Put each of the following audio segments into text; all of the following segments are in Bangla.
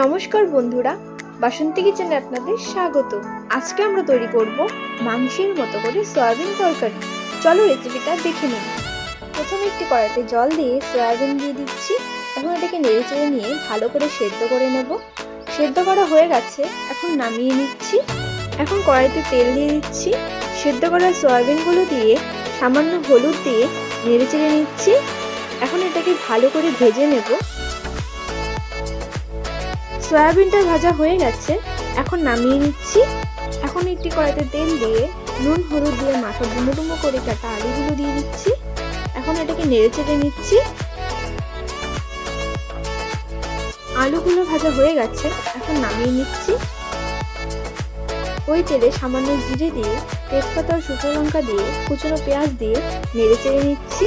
নমস্কার বন্ধুরা, বাসন্তী কিচেনে আপনাদের স্বাগত। আজকে আমরা তৈরি করব মাংসের মতো করে সয়াবিন তরকারি। চলো রেসিপিটা দেখে নিন। প্রথমে একটি কড়াইতে জল দিয়ে সয়াবিন দিয়ে দিচ্ছি। এখন এটাকে নেড়েচেড়ে নিয়ে ভালো করে সেদ্ধ করে নেব। সেদ্ধ করা হয়ে গেছে, এখন নামিয়ে নিচ্ছি। এখন কড়াইতে তেল দিয়ে দিচ্ছি। সেদ্ধ করা সয়াবিনগুলো দিয়ে সামান্য হলুদ দিয়ে নেড়েচেড়ে নিচ্ছি। এখন এটাকে ভালো করে ভেজে নেব। সয়াবিনটা ভাজা হয়ে গেছে, এখন নামিয়ে নিচ্ছি। এখন একটি কড়াইতে তেল দিয়ে নুন হলুদ দিয়ে মাথা ডুমো ডুমো করে কাটা আলুগুলো দিয়ে দিচ্ছি। এখন এটাকে নেড়ে চেড়ে নিচ্ছি। আলুগুলো ভাজা হয়ে গেছে, এখন নামিয়ে নিচ্ছি। ওই তেলে সামান্য জিরে দিয়ে, তেজপাতা ও শুকনো লঙ্কা দিয়ে, কুচনো পেঁয়াজ দিয়ে নেড়ে চেড়ে নিচ্ছি।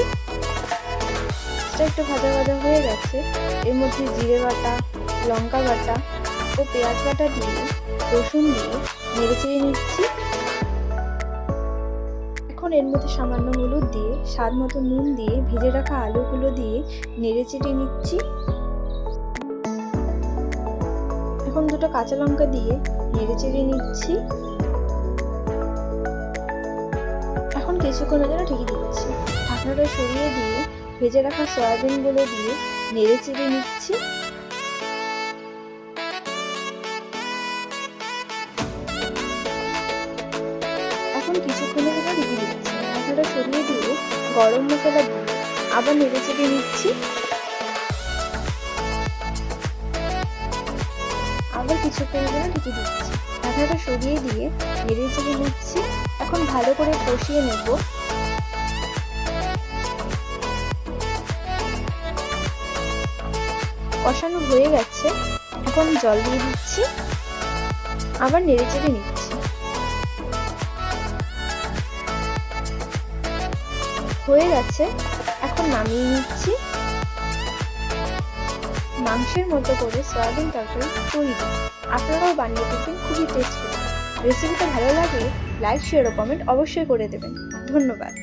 একটু ভাজা ভাজা হয়ে গেছে, এর মধ্যে জিরে বাটা, লঙ্কা বাটা ও পেঁয়াজ বাটা দিয়ে, রসুন দিয়ে নেড়ে চেড়ে নিচ্ছি। এখন এর মধ্যে সামান্য হলুদ দিয়ে, স্বাদ মতো নুন দিয়ে, ভেজে রাখা আলুগুলো দিয়ে নেড়ে চেড়ে নিচ্ছি। এখন দুটো কাঁচা লঙ্কা দিয়ে নেড়ে চেড়ে নিচ্ছি। এখন কিছুক্ষণের জন্য ঢেকে দিচ্ছি। ঢাকনাটা সরিয়ে দিয়ে ভেজে রাখা সয়াবিনগুলো দিয়ে নেড়ে চেড়ে নিচ্ছি। এখন কিছুক্ষণের জন্য ঢেকে দিচ্ছি। ঢাকনাটা সরিয়ে দিয়ে গরম মশলা দিয়ে আবার নেড়ে চেড়ে নিচ্ছি। আবার কিছুক্ষণের জন্য ঢেকে দিচ্ছি। ঢাকনাটা সরিয়ে দিয়ে নেড়ে চেড়ে নিচ্ছি। এখন ভালো করে কষিয়ে নেব। কষানো হয়ে গেছে, এখন জল দিয়ে দিচ্ছি। আবার নেড়ে চেড়ে নিচ্ছি। হয়ে গেছে, এখন নামিয়ে নিচ্ছি। মাংসের মতো করে সয়াবিন তরকারি তৈরি। আপনারাও বানিয়ে দেখবেন, খুবই টেস্টি। রেসিপিটা ভালো লাগলে লাইক, শেয়ার ও কমেন্ট অবশ্যই করে দেবেন। ধন্যবাদ।